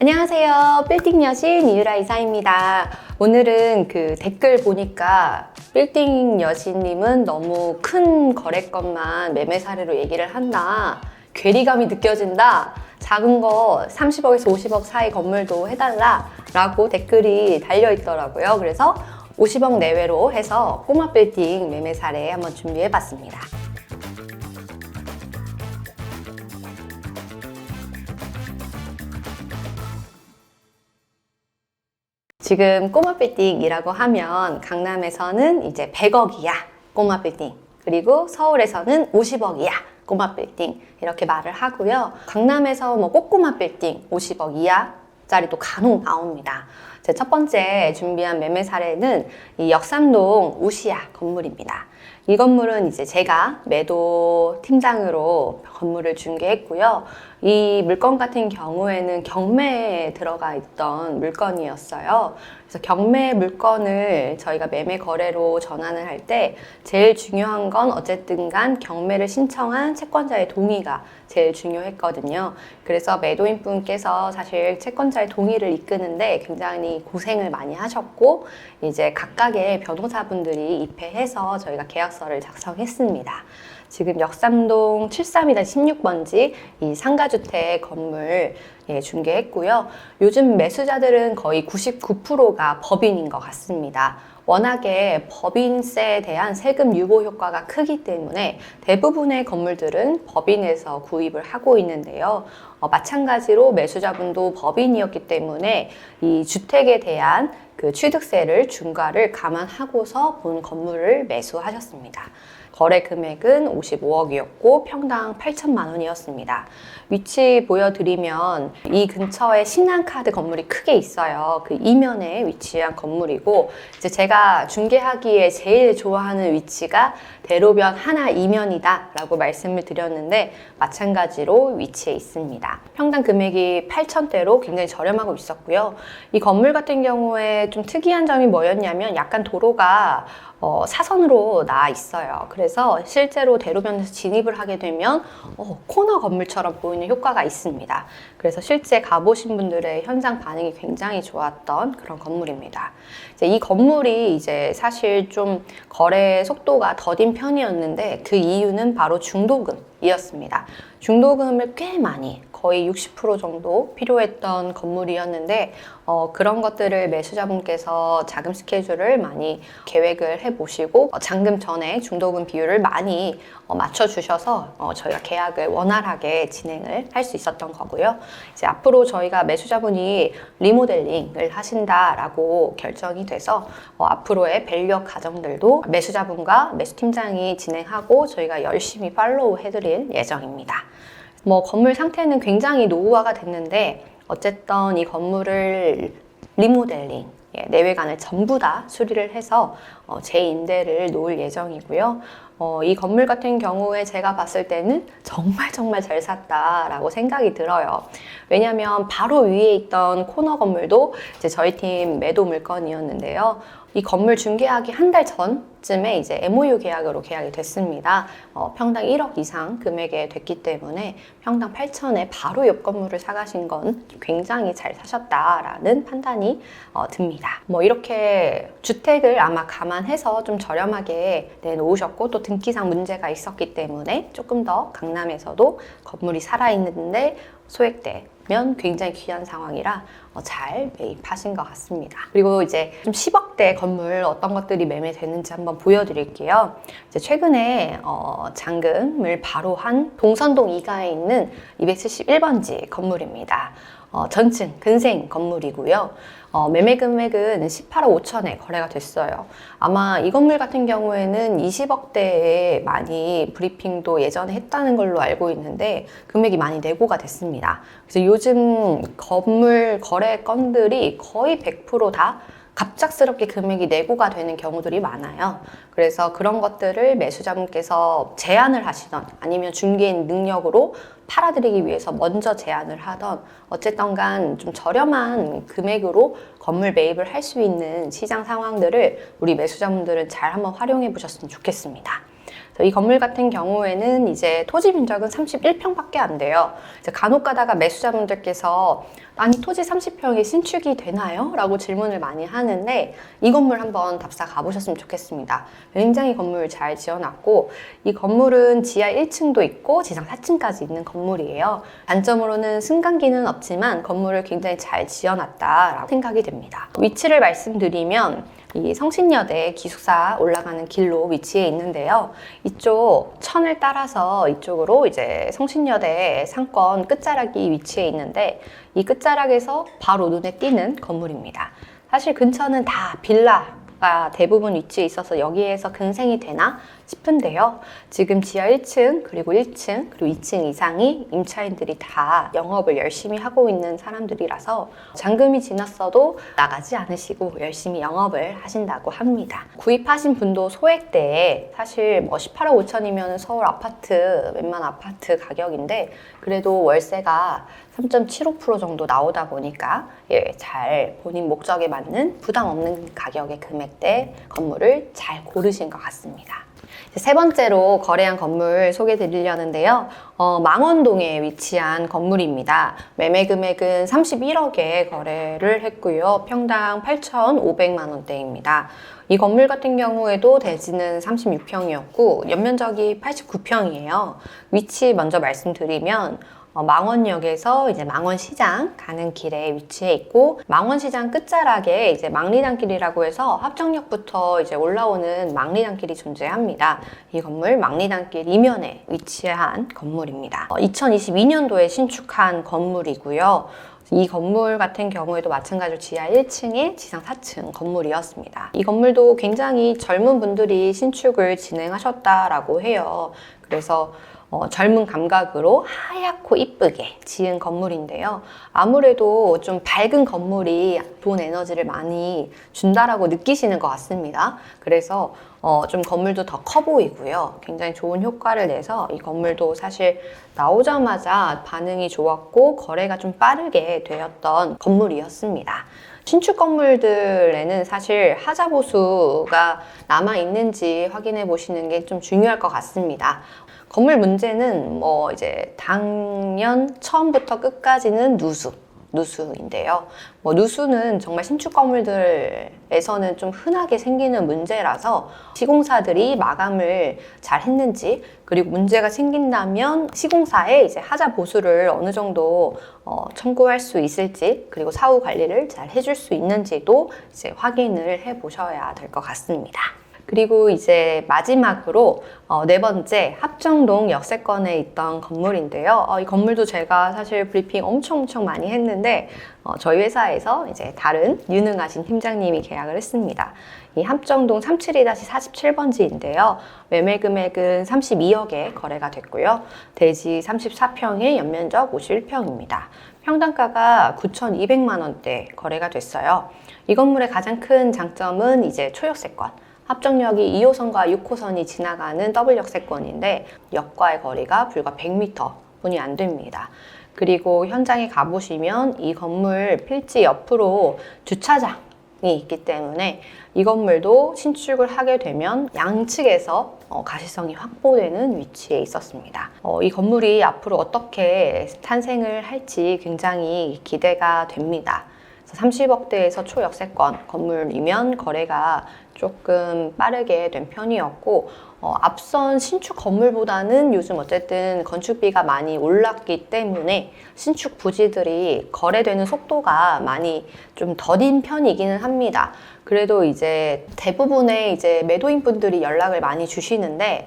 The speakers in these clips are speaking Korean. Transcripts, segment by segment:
안녕하세요. 빌딩 여신 이유라 이사입니다. 오늘은 댓글 보니까 빌딩 여신님은 너무 큰 거래건만 매매 사례로 얘기를 한다. 괴리감이 느껴진다. 작은 거 30억에서 50억 사이 건물도 해달라 라고 댓글이 달려 있더라고요. 그래서 50억 내외로 해서 꼬마 빌딩 매매 사례 한번 준비해 봤습니다. 지금 꼬마 빌딩이라고 하면 강남에서는 이제 100억이야 꼬마 빌딩, 그리고 서울에서는 50억이야 꼬마 빌딩 이렇게 말을 하고요. 강남에서 꼬꼬마 빌딩 50억 이하짜리도 간혹 나옵니다. 제 첫 번째 준비한 매매 사례는 이 역삼동 우시아 건물입니다. 이 건물은 이제 제가 매도 팀장으로 건물을 중개했고요. 이 물건 같은 경우에는 경매에 들어가 있던 물건이었어요. 그래서 경매 물건을 저희가 매매 거래로 전환을 할 때 제일 중요한 건 어쨌든 간 경매를 신청한 채권자의 동의가 제일 중요했거든요. 그래서 매도인 분께서 사실 채권자의 동의를 이끄는데 굉장히 고생을 많이 하셨고, 이제 각각의 변호사분들이 입회해서 저희가 계약서를 작성했습니다. 지금 역삼동 73-16번지 이 상가주택 건물 중개했고요. 요즘 매수자들은 거의 99%가 법인인 것 같습니다. 워낙에 법인세에 대한 세금 유보 효과가 크기 때문에 대부분의 건물들은 법인에서 구입을 하고 있는데요. 마찬가지로 매수자분도 법인이었기 때문에 이 주택에 대한 취득세를 중과를 감안하고서 본 건물을 매수하셨습니다. 거래 금액은 55억이었고 평당 8천만 원이었습니다. 위치 보여드리면 이 근처에 신한카드 건물이 크게 있어요. 그 이면에 위치한 건물이고, 이제 제가 중개하기에 제일 좋아하는 위치가 대로변 하나 이면이다 라고 말씀을 드렸는데 마찬가지로 위치해 있습니다. 평당 금액이 8천대로 굉장히 저렴하고 있었고요. 이 건물 같은 경우에 좀 특이한 점이 뭐였냐면 약간 도로가 사선으로 나와 있어요. 그래서 실제로 대로변에서 진입을 하게 되면 코너 건물처럼 보이는 효과가 있습니다. 그래서 실제 가보신 분들의 현장 반응이 굉장히 좋았던 그런 건물입니다. 이제 이 건물이 이제 사실 좀 거래 속도가 더딘 편이었는데 그 이유는 바로 중도금이었습니다. 중도금을 꽤 많이, 거의 60% 정도 필요했던 건물이었는데 그런 것들을 매수자분께서 자금 스케줄을 많이 계획을 해보시고 잔금 전에 중도금 비율을 많이 맞춰주셔서 저희가 계약을 원활하게 진행을 할 수 있었던 거고요. 이제 앞으로 저희가 매수자분이 리모델링을 하신다라고 결정이 돼서 앞으로의 밸류업 과정들도 매수자분과 매수팀장이 진행하고 저희가 열심히 팔로우 해드릴 예정입니다. 건물 상태는 굉장히 노후화가 됐는데 어쨌든 이 건물을 리모델링, 내외관을 전부 다 수리를 해서 재임대를 놓을 예정이고요. 이 건물 같은 경우에 제가 봤을 때는 정말 잘 샀다라고 생각이 들어요. 왜냐하면 바로 위에 있던 코너 건물도 이제 저희 팀 매도 물건이었는데요. 이 건물 중개하기 한 달 전쯤에 이제 MOU 계약으로 계약이 됐습니다. 평당 1억 이상 금액에 됐기 때문에 평당 8천에 바로 옆 건물을 사가신 건 굉장히 잘 사셨다라는 판단이 듭니다. 이렇게 주택을 아마 감안해서 좀 저렴하게 내놓으셨고 또 등기상 문제가 있었기 때문에 조금 더 강남에서도 건물이 살아있는데 소액되면 굉장히 귀한 상황이라 잘 매입하신 것 같습니다. 그리고 이제 좀 10억대 건물 어떤 것들이 매매되는지 한번 보여드릴게요. 이제 최근에 잔금을 바로 한 동선동 2가에 있는 271번지 건물입니다. 전층 근생 건물이고요. 매매 금액은 18억 5천에 거래가 됐어요. 아마 이 건물 같은 경우에는 20억대에 많이 브리핑도 예전에 했다는 걸로 알고 있는데 금액이 많이 내고가 됐습니다. 그래서 요즘 건물 거래 건들이 거의 100% 다 갑작스럽게 금액이 내고가 되는 경우들이 많아요. 그래서 그런 것들을 매수자분께서 제안을 하시던 아니면 중개인 능력으로 팔아드리기 위해서 먼저 제안을 하던 어쨌든 간 좀 저렴한 금액으로 건물 매입을 할 수 있는 시장 상황들을 우리 매수자분들은 잘 한번 활용해 보셨으면 좋겠습니다. 이 건물 같은 경우에는 이제 토지 면적은 31평밖에 안 돼요. 이제 간혹 가다가 매수자분들께서 아니 토지 30평이 신축이 되나요? 라고 질문을 많이 하는데 이 건물 한번 답사 가보셨으면 좋겠습니다. 굉장히 건물 잘 지어놨고 이 건물은 지하 1층도 있고 지상 4층까지 있는 건물이에요. 단점으로는 승강기는 없지만 건물을 굉장히 잘 지어놨다라고 생각이 됩니다. 위치를 말씀드리면 이 성신여대 기숙사 올라가는 길로 위치해 있는데요. 이쪽 천을 따라서 이쪽으로 이제 성신여대 상권 끝자락이 위치해 있는데 이 끝자락에서 바로 눈에 띄는 건물입니다. 사실 근처는 다 빌라가 대부분 위치해 있어서 여기에서 근생이 되나 싶은데요. 지금 지하 1층 그리고 1층 그리고 2층 이상이 임차인들이 다 영업을 열심히 하고 있는 사람들이라서 잔금이 지났어도 나가지 않으시고 열심히 영업을 하신다고 합니다. 구입하신 분도 소액대에 사실 뭐 18억 5천이면 서울 아파트 웬만한 아파트 가격인데 그래도 월세가 3.75% 정도 나오다 보니까 잘 본인 목적에 맞는 부담 없는 가격의 금액대 건물을 잘 고르신 것 같습니다. 세 번째로 거래한 건물 소개해 드리려는데요. 망원동에 위치한 건물입니다. 매매 금액은 31억에 거래를 했고요. 평당 8,500만 원대입니다. 이 건물 같은 경우에도 대지는 36평이었고 연면적이 89평이에요. 위치 먼저 말씀드리면 망원역에서 이제 망원시장 가는 길에 위치해 있고 망원시장 끝자락에 이제 망리단길이라고 해서 합정역부터 이제 올라오는 망리단길이 존재합니다. 이 건물 망리단길 이면에 위치한 건물입니다. 2022년도에 신축한 건물이고요. 이 건물 같은 경우에도 마찬가지로 지하 1층에 지상 4층 건물이었습니다. 이 건물도 굉장히 젊은 분들이 신축을 진행하셨다라고 해요. 그래서 젊은 감각으로 하얗고 이쁘게 지은 건물인데요. 아무래도 좀 밝은 건물이 좋은 에너지를 많이 준다라고 느끼시는 것 같습니다. 그래서 좀 건물도 더 커 보이고요. 굉장히 좋은 효과를 내서 이 건물도 사실 나오자마자 반응이 좋았고 거래가 좀 빠르게 되었던 건물이었습니다. 신축 건물들에는 사실 하자 보수가 남아있는지 확인해 보시는 게 좀 중요할 것 같습니다. 건물 문제는 이제 당연 처음부터 끝까지는 누수인데요. 누수는 정말 신축 건물들에서는 좀 흔하게 생기는 문제라서 시공사들이 마감을 잘 했는지 그리고 문제가 생긴다면 시공사에 이제 하자 보수를 어느 정도 청구할 수 있을지 그리고 사후 관리를 잘 해줄 수 있는지도 이제 확인을 해 보셔야 될 것 같습니다. 그리고 이제 마지막으로 네 번째 합정동 역세권에 있던 건물인데요. 이 건물도 제가 사실 브리핑 엄청 많이 했는데 저희 회사에서 이제 다른 유능하신 팀장님이 계약을 했습니다. 이 합정동 372-47번지인데요. 매매 금액은 32억에 거래가 됐고요. 대지 34평에 연면적 51평입니다. 평당가가 9,200만 원대 거래가 됐어요. 이 건물의 가장 큰 장점은 이제 초역세권. 합정역이 2호선과 6호선이 지나가는 더블 역세권인데 역과의 거리가 불과 100m 뿐이 안 됩니다. 그리고 현장에 가보시면 이 건물 필지 옆으로 주차장이 있기 때문에 이 건물도 신축을 하게 되면 양측에서 가시성이 확보되는 위치에 있었습니다. 이 건물이 앞으로 어떻게 탄생을 할지 굉장히 기대가 됩니다. 30억대에서 초역세권 건물이면 거래가 조금 빠르게 된 편이었고 앞선 신축 건물보다는 요즘 어쨌든 건축비가 많이 올랐기 때문에 신축 부지들이 거래되는 속도가 많이 좀 더딘 편이기는 합니다. 그래도 이제 대부분의 이제 매도인분들이 연락을 많이 주시는데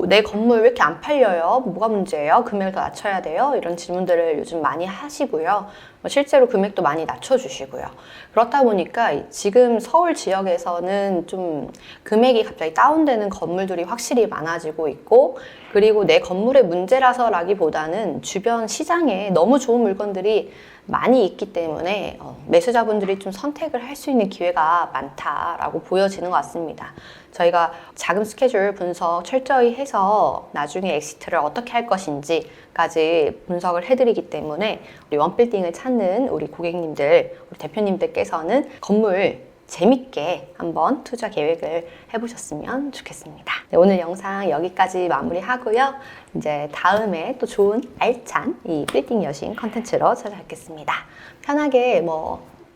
내 건물 왜 이렇게 안 팔려요? 뭐가 문제예요? 금액을 더 낮춰야 돼요? 이런 질문들을 요즘 많이 하시고요. 실제로 금액도 많이 낮춰주시고요. 그렇다 보니까 지금 서울 지역에서는 좀 금액이 갑자기 다운되는 건물들이 확실히 많아지고 있고 그리고 내 건물의 문제라서라기보다는 주변 시장에 너무 좋은 물건들이 많이 있기 때문에 매수자분들이 좀 선택을 할 수 있는 기회가 많다라고 보여지는 것 같습니다. 저희가 자금 스케줄 분석 철저히 해서 나중에 엑시트를 어떻게 할 것인지까지 분석을 해드리기 때문에 우리 원빌딩을 찾는 우리 고객님들, 우리 대표님들께서는 건물 재밌게 한번 투자 계획을 해보셨으면 좋겠습니다. 네, 오늘 영상 여기까지 마무리하고요. 이제 다음에 또 좋은 알찬 이 빌딩 여신 컨텐츠로 찾아뵙겠습니다. 편하게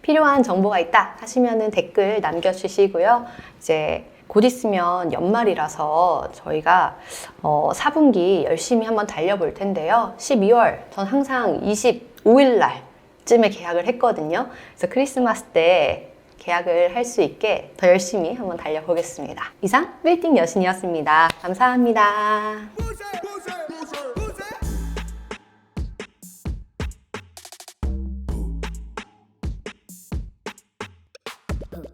필요한 정보가 있다 하시면은 댓글 남겨주시고요. 이제 곧 있으면 연말이라서 저희가 4분기 열심히 한번 달려볼 텐데요. 12월 전 항상 25일 날쯤에 계약을 했거든요. 그래서 크리스마스 때 계약을 할 수 있게 더 열심히 한번 달려보겠습니다. 이상 빌딩 여신이었습니다. 감사합니다.